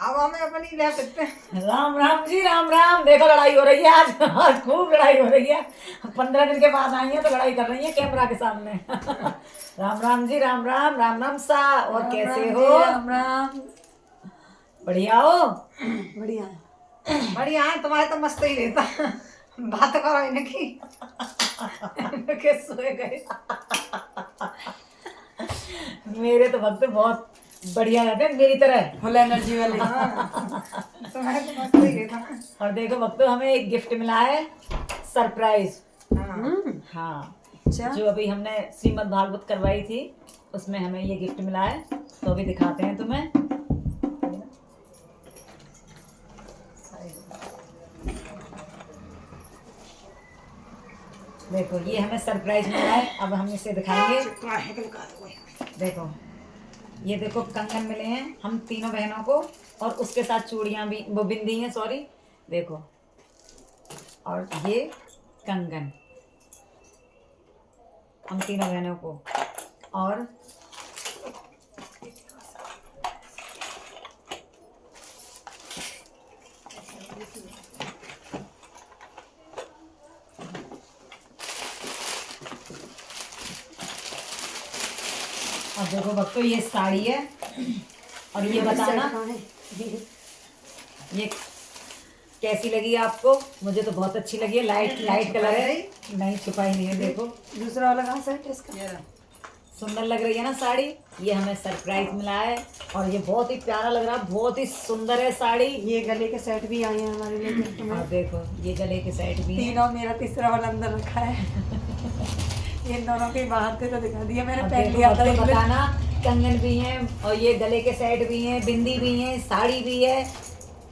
अब हमें अपनी ले सकते हैं। राम राम जी, राम राम। देखो लड़ाई हो रही है आज, आज खूब लड़ाई हो रही है। 15 दिन के बाद आई है तो लड़ाई कर रही है कैमरा के सामने। राम राम जी, राम राम। राम राम सा। और राम कैसे राम हो? जी, राम राम। बढ़िया हो? बढ़िया है, बढ़िया है। तुम्हारे तो मस्त ही रहता। बात करो इनकी। इनके सोए गए। मेरे तो भक्त बहुत बढ़िया रहते हैं, मेरी तरह। फुल एनर्जी वाले। तुम्हारे तो मस्त ही रहता। और देखो भक्तों, हमें एक गिफ्ट मिला है, सरप्राइज। हाँ। हाँ, अच्छा। जो अभी हमने श्रीमद् भागवत करवाई थी उसमें हमें ये गिफ्ट मिला है, तो अभी दिखाते हैं तुम्हें। देखो ये हमें सरप्राइज मिला है, अब हम इसे दिखाएंगे। देखो ये देखो कंगन मिले हैं हम तीनों बहनों को, और उसके साथ चूड़ियां भी, वो बिंदी हैं, सॉरी। देखो, और ये कंगन हम तीनों बहनों को। और अब देखो भक्तों, ये साड़ी है, और ये बताना ये कैसी लगी आपको। मुझे तो बहुत अच्छी लगी है, लाइट लाइट कलर है। नहीं छुपाई नहीं है। देखो दूसरा वाला कहाँ सेट है इसका? सुंदर लग रही है ना साड़ी। ये हमें सरप्राइज मिला है, और ये बहुत ही प्यारा लग रहा है, बहुत ही सुंदर है साड़ी। ये गले के सेट भी आए हैं हमारे लिए गिफ्ट में। और देखो ये गले के सेट भी हैं। तीनों, मेरा तीसरा वाला अंदर रखा है। ये दोनों के बाहर थे तो दिखा दिया मैंने। और पहन देखो लिया था भक्तों, बताना, कंगन भी हैं, और ये गले के सेट भी हैं, बिंदी भी हैं, साड़ी भी है।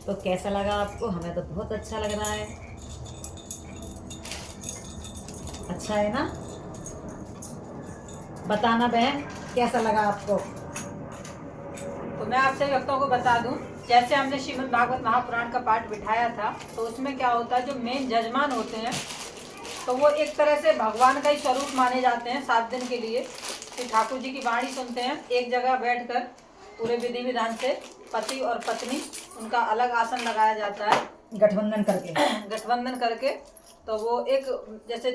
तो कैसा लगा आपको? हमें तो बहुत अच्छा लग रहा है। अच्छा है ना? बताना बहन, कैसा लगा आपको? तो मैं आप सभी भक्तों को बता दूं, जैसे हमने श्रीमद् भागवत महापुराण का पाठ बिठाया था, तो उसमें क्या होता है, जो मेन जजमान होते हैं तो वो एक तरह से भगवान का ही स्वरूप माने जाते हैं 7 दिन के लिए। कि ठाकुर जी की वाणी सुनते हैं एक जगह बैठकर, पूरे विधि विधान से। पति और पत्नी, उनका अलग आसन लगाया जाता है गठबंधन करके। गठबंधन करके। तो वो एक, जैसे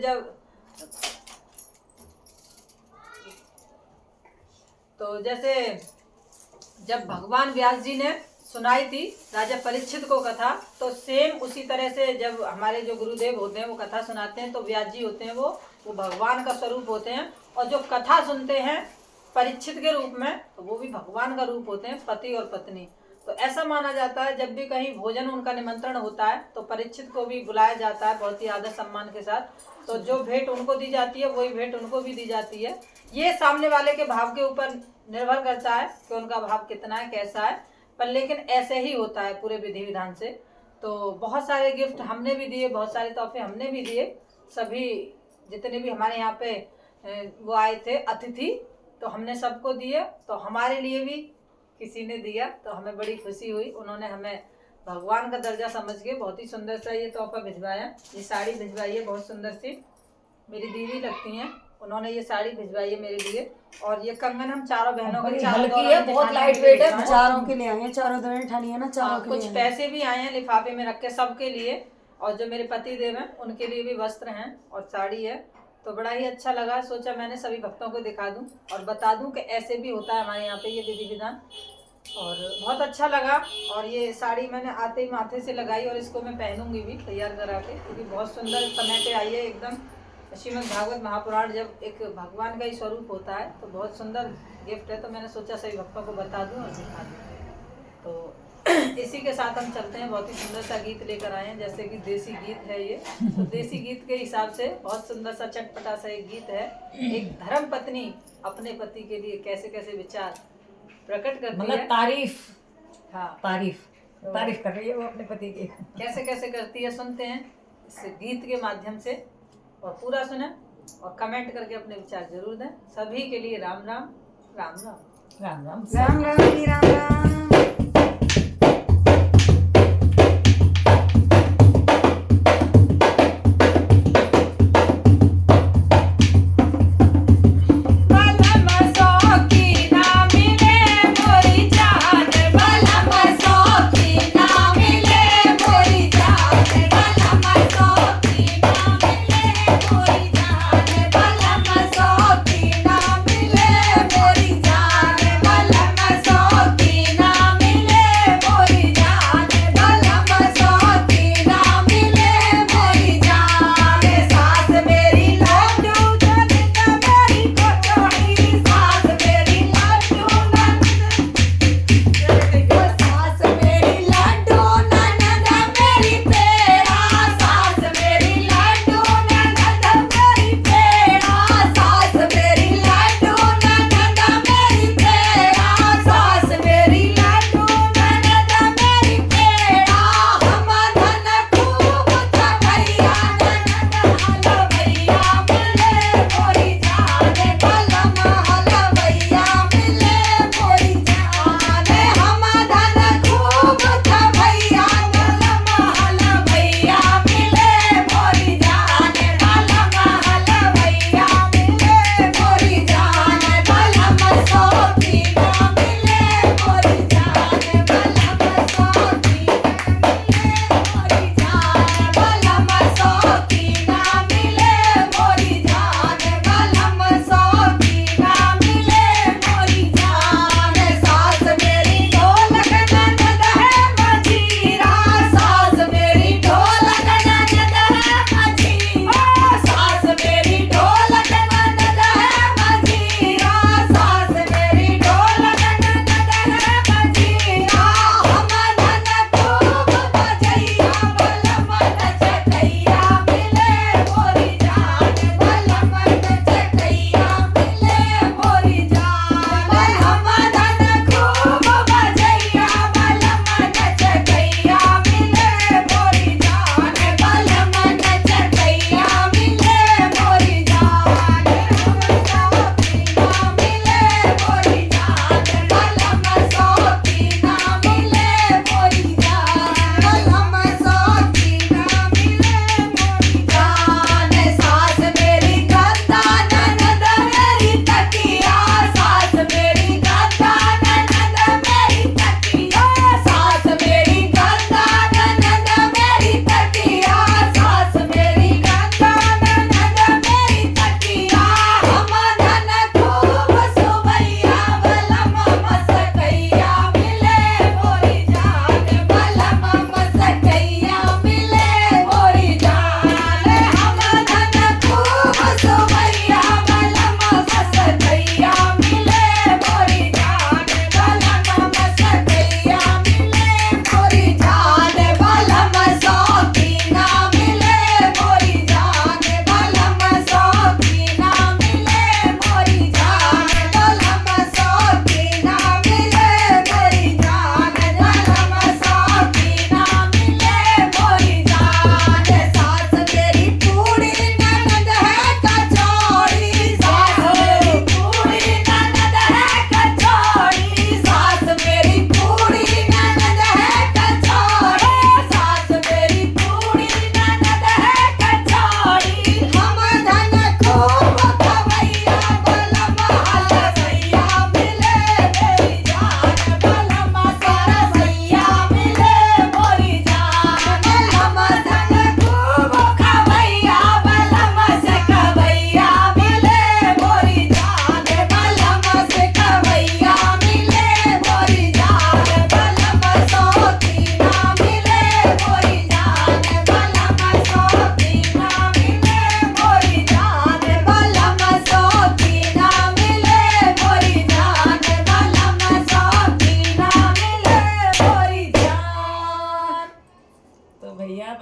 जब भगवान व्यास जी ने सुनाई थी राजा परीक्षित को कथा, तो सेम उसी तरह से जब हमारे जो गुरुदेव होते हैं वो कथा सुनाते हैं, तो व्यास जी होते हैं वो भगवान का स्वरूप होते हैं। और जो कथा सुनते हैं परीक्षित के रूप में, तो वो भी भगवान का रूप होते हैं, पति और पत्नी। तो ऐसा माना जाता है, जब भी कहीं भोजन उनका निमंत्रण होता है तो परीक्षित को भी बुलाया जाता है बहुत ही आदर सम्मान के साथ। तो जो भेंट उनको दी जाती है वही भेंट उनको भी दी जाती है। ये सामने वाले के भाव के ऊपर निर्भर करता है कि उनका भाव कितना है, कैसा है, पर लेकिन ऐसे ही होता है पूरे विधि विधान से। तो बहुत सारे गिफ्ट हमने भी दिए, बहुत सारे तोहफे हमने भी दिए। सभी जितने भी हमारे यहाँ पे वो आए थे अतिथि, तो हमने सबको दिए। तो हमारे लिए भी किसी ने दिया तो हमें बड़ी खुशी हुई। उन्होंने हमें भगवान का दर्जा समझ के बहुत ही सुंदर सा ये तोहफा भिजवाया। ये साड़ी भिजवाई है बहुत सुंदर सी, मेरी दीदी लगती हैं, उन्होंने ये साड़ी भिजवाई है मेरे लिए। और ये कंगन हम चारों बहनों को, हल्की है, बहुत लाइट वेट है। चारों के लिए आए हैं, चारों दौरान ठानी है ना, चारों के कुछ लिए। पैसे भी आए हैं लिफाफे में रख के सबके लिए। और जो मेरे पति देव हैं उनके लिए भी वस्त्र हैं और साड़ी है। तो बड़ा ही अच्छा लगा, सोचा मैंने सभी भक्तों को दिखा दूं और बता दूं कि ऐसे भी होता है हमारे यहाँ पे ये विधि विधान। और बहुत अच्छा लगा। और ये साड़ी मैंने आते ही माथे से लगाई, और इसको मैं पहनूंगी भी तैयार करा के, क्योंकि बहुत सुंदर समय पे आई है एकदम। श्रीमद् भागवत महापुराण जब एक भगवान का ही स्वरूप होता है तो बहुत सुंदर गिफ्ट है। तो मैंने सोचा सभी भक्तों को बता दूं और दिखा दूं। तो इसी के साथ हम चलते हैं। बहुत ही सुंदर सा गीत लेकर आए हैं, जैसे कि देसी गीत है ये। तो देसी गीत के हिसाब से बहुत सुंदर सा चटपटा सा एक गीत है। एक धर्म पत्नी अपने पति के लिए कैसे कैसे विचार प्रकट करती मतलब है। तारीफ, हाँ, तारीफ कर रही है वो अपने पति की। कैसे कैसे करती है, सुनते हैं इस गीत के माध्यम से। और पूरा सुने और कमेंट करके अपने विचार जरूर दें। सभी के लिए राम राम, राम राम, राम राम। राम राम जी, राम राम। बलम सो की ना मिले मोरी जान, बलम सो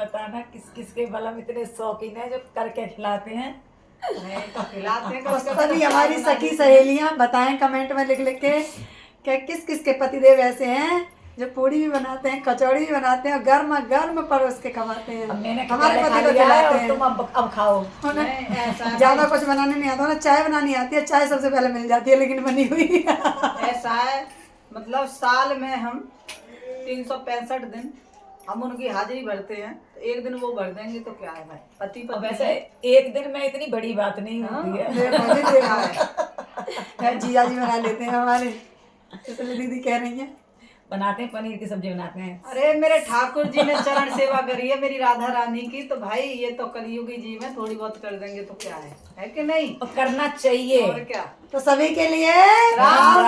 बताना किस किस के बलम इतने शौकीन है जो करके खिलाते हैं। नहीं तो खिलाते हैं तो कभी कभी सभी हमारी सखी सहेलियां बताएं कमेंट में लिख लिख के कि किस किस के पतिदेव ऐसे हैं जो पूड़ी भी बनाते हैं, कचौड़ी भी बनाते हैं और गर्म गर्म परोस के खवाते हैं। अब मैंने हमारे पहले पति खा को लिया है खिलाते और हैं। तुम अब खाओ। नहीं, ऐसा है ज्यादा कुछ बनाने नहीं आता ना, चाय बनानी आती है, चाय सबसे पहले मिल जाती है लेकिन बनी हुई। ऐसा है, मतलब साल में हम 365 दिन हम उनकी हाजिरी भरते हैं, तो एक दिन वो भर देंगे तो क्या है भाई, पति और पत्नी वैसे एक दिन में इतनी बड़ी बात नहीं होती है। देखो जी, देखो जीजा जी बना लेते हैं हमारे, इसलिए दीदी कह रही है। बनाते हैं, पनीर की सब्जी बनाते हैं। अरे मेरे ठाकुर जी ने चरण सेवा करी है मेरी राधा रानी की, तो भाई ये तो कलयुगी जी में थोड़ी बहुत कर देंगे तो क्या है कि नहीं? और करना चाहिए। और क्या। तो सभी के लिए राम